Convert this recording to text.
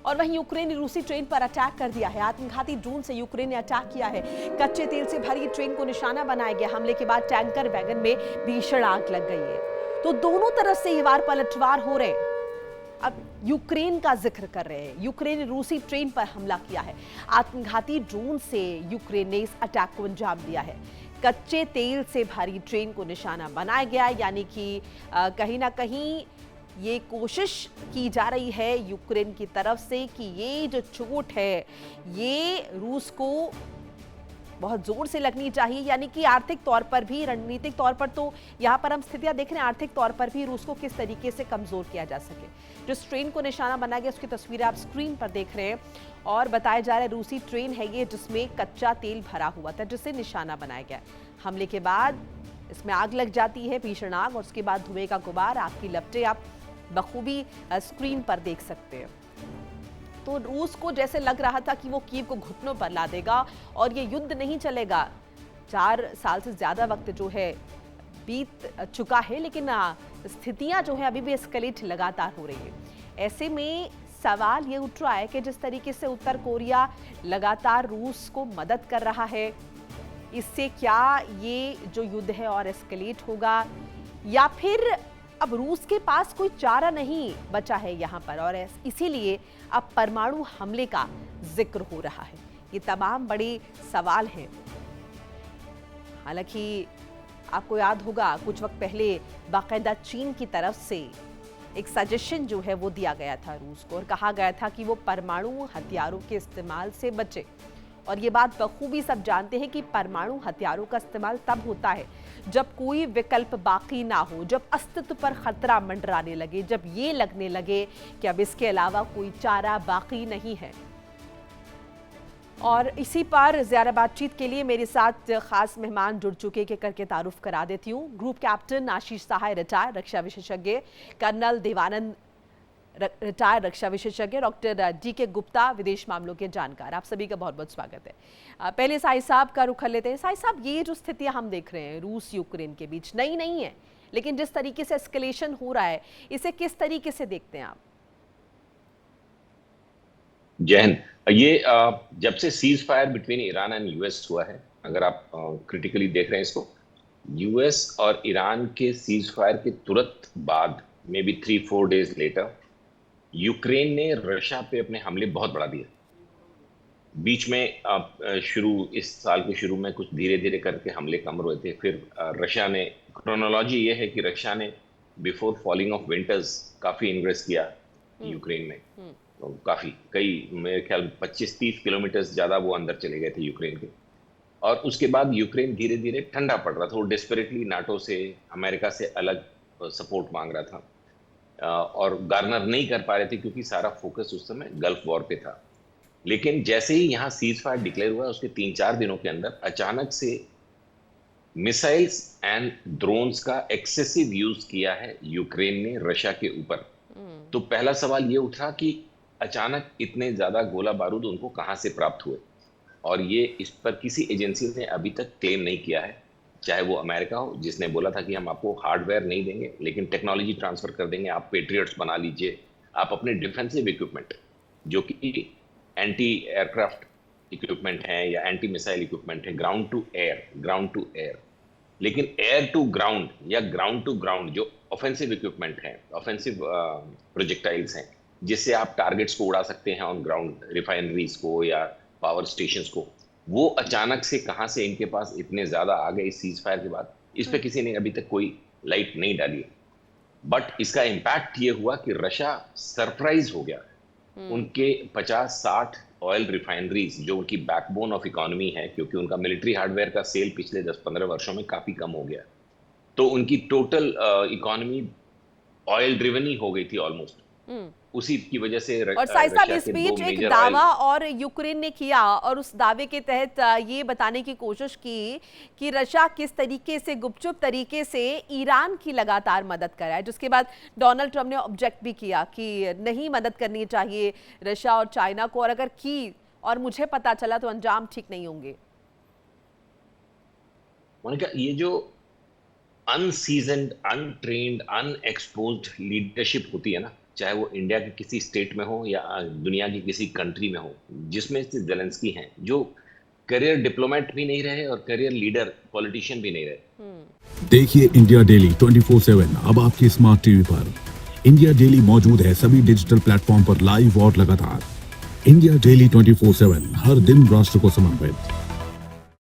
और वहीं यूक्रेन ने रूसी ट्रेन पर अटैक कर दिया है। आत्मघाती ड्रोन से यूक्रेन ने अटैक किया है। कच्चे तेल से भरी ट्रेन को निशाना बनाया गया। हमले के बाद टैंकर वैगन में भीषण आग लग गई है। तो दोनों तरफ से ये वार पलटवार हो रहे हैं। अब यूक्रेन का जिक्र कर रहे हैं। यूक्रेन ने रूसी ट्रेन पर हमला किया है। आत्मघाती ड्रोन से यूक्रेन ने इस अटैक को अंजाम दिया है। कच्चे तेल से भरी ट्रेन को निशाना बनाया गया, यानी कि कहीं ना कहीं ये कोशिश की जा रही है यूक्रेन की तरफ से कि ये जो चोट है ये रूस को बहुत जोर से लगनी चाहिए, यानी कि आर्थिक तौर पर भी, रणनीतिक तौर पर तो यहाँ पर हम स्थितियां देख रहे हैं, आर्थिक तौर पर भी रूस को किस तरीके से कमजोर किया जा सके। जो ट्रेन को निशाना बनाया गया उसकी तस्वीरें आप स्क्रीन पर देख रहे हैं और बताया जा रहा है रूसी ट्रेन है ये जिसमें कच्चा तेल भरा हुआ था, जिसे निशाना बनाया गया। हमले के बाद इसमें आग लग जाती है, भीषण आग, और उसके बाद धुएं का गुबार, आग की लपटें आप बखूबी स्क्रीन पर देख सकते हैं। तो रूस को जैसे लग रहा था कि वो कीव को घुटनों पर ला देगा और ये युद्ध नहीं चलेगा। 4 साल से ज्यादा वक्त जो है बीत चुका है, लेकिन स्थितियां जो है अभी भी एस्केलेट लगातार हो रही है। ऐसे में सवाल ये उठ रहा है कि जिस तरीके से उत्तर कोरिया लगातार रूस को मदद कर रहा है, इससे क्या ये जो युद्ध है और एस्केलेट होगा, या फिर अब रूस के पास कोई चारा नहीं बचा है यहाँ पर और इसीलिए अब परमाणु हमले का जिक्र हो रहा है। ये तमाम बड़े सवाल हैं। हालांकि आपको याद होगा कुछ वक्त पहले बाकायदा चीन की तरफ से एक सजेशन जो है वो दिया गया था रूस को और कहा गया था कि वो परमाणु हथियारों के इस्तेमाल से बचे। और ये बात बखूबी सब जानते हैं कि परमाणु हथियारों का इस्तेमाल तब होता है जब कोई विकल्प बाकी ना हो, जब अस्तित्व पर खतरा मंडराने लगे, जब ये लगने लगे कि अब इसके अलावा कोई चारा बाकी नहीं है। और इसी पर ज़्यादा बातचीत के लिए मेरे साथ खास मेहमान जुड़ चुके के करके तारुफ करा देती हूँ। ग्रुप कैप्टन आशीष सहाय रिटायर रक्षा विशेषज्ञ, कर्नल देवानंद रिटायर्ड रक्षा विशेषज्ञ, डॉक्टर डी.के. गुप्ता विदेश मामलों के जानकार। आप सभी का बहुत बहुत स्वागत है। पहले साई साहब का रुख कर लेते हैं। साई साहब, ये जो स्थितियां हम देख रहे हैं रूस यूक्रेन के बीच नई नहीं है, लेकिन जिस तरीके से एस्केलेशन हो रहा है इसे किस तरीके से देखते हैं आप? जय हिंद। ये जब से cease fire between Iran and US हुआ है, अगर आप क्रिटिकली देख रहे हैं इसको, यूएस और ईरान के सीज फायर के तुरंत बाद may be 3-4 days later Ukraine ने रशिया पे अपने हमले बहुत बढ़ा दिए। बीच में इस साल के शुरू में कुछ धीरे धीरे करके हमले कम हुए थे। फिर रशिया ने, क्रोनोलॉजी ये है कि रशिया ने बिफोर फॉलिंग ऑफ विंटर्स काफी इन्वेस्ट किया यूक्रेन में। तो काफी, कई, मेरे ख्याल 25-30 किलोमीटर ज्यादा वो अंदर चले गए थे यूक्रेन के। और उसके बाद यूक्रेन धीरे धीरे ठंडा पड़ रहा था। वो डेस्परेटली नाटो से, अमेरिका से अलग सपोर्ट मांग रहा था और गार्नर नहीं कर पा रहे थे क्योंकि सारा फोकस उस समय गल्फ वॉर पे था। लेकिन जैसे ही यहाँ सीज फायर डिक्लेयर हुआ उसके 3-4 दिनों के अंदर अचानक से मिसाइल्स एंड ड्रोन्स का एक्सेसिव यूज किया है यूक्रेन ने रशिया के ऊपर। तो पहला सवाल ये उठा कि अचानक इतने ज्यादा गोला बारूद उनको कहां से प्राप्त हुए, और ये इस पर किसी एजेंसी ने अभी तक क्लेम नहीं किया है। चाहे वो अमेरिका हो, जिसने बोला था कि हम आपको हार्डवेयर नहीं देंगे लेकिन टेक्नोलॉजी ट्रांसफर कर देंगे, आप पेट्रियट्स बना लीजिए, आप अपने डिफेंसिव इक्विपमेंट जो कि एंटी एयरक्राफ्ट इक्विपमेंट है या एंटी मिसाइल इक्विपमेंट है, ग्राउंड टू एयर, लेकिन एयर टू ग्राउंड या ग्राउंड टू ग्राउंड जो ऑफेंसिव इक्विपमेंट है, ऑफेंसिव प्रोजेक्टाइल्स हैं जिससे आप टारगेट्स को उड़ा सकते हैं ऑन ग्राउंड, रिफाइनरीज को या पावर स्टेशंस को, वो अचानक से कहां से इनके पास इतने ज्यादा आ गए इस सीज फायर के बाद, इस पे किसी ने अभी तक कोई लाइट नहीं डाली। बट इसका इंपैक्ट ये हुआ कि रशिया सरप्राइज हो गया। उनके 50-60 ऑयल रिफाइनरीज जो उनकी बैकबोन ऑफ इकोनॉमी है, क्योंकि उनका मिलिट्री हार्डवेयर का सेल पिछले 10-15 वर्षों में काफी कम हो गया, तो उनकी टोटल इकोनॉमी ऑयल ड्रिवन ही हो गई थी ऑलमोस्ट। उसी की वजह से और साई साहब, इस बीच एक दावा और यूक्रेन ने किया और उस दावे के तहत ये बताने की कोशिश की कि रशिया किस तरीके से गुपचुप तरीके से ईरान की लगातार मदद कर रहा है, जिसके बाद डोनाल्ड ट्रंप ने ऑब्जेक्ट भी किया कि नहीं मदद करनी चाहिए रशिया और चाइना को, और अगर की और मुझे पता चला तो अंजाम ठीक नहीं होंगे। मोनिका, ये जो अनसीजन्ड, अनट्रेन्ड, अनएक्सपोज्ड लीडरशिप होती है ना, चाहे वो इंडिया के किसी स्टेट में हो या दुनिया की किसी कंट्री में हो, जिसमें से ज़ेलेंस्की हैं, जो करियर डिप्लोमेट भी नहीं रहे और करियर लीडर पॉलिटिशियन भी नहीं रहे। देखिए इंडिया डेली 24/7 अब आपके स्मार्ट टीवी पर। इंडिया डेली मौजूद है सभी डिजिटल प्लेटफॉर्म पर लाइव और लगातार। इंडिया डेली 24/7 हर दिन राष्ट्र को समर्पित।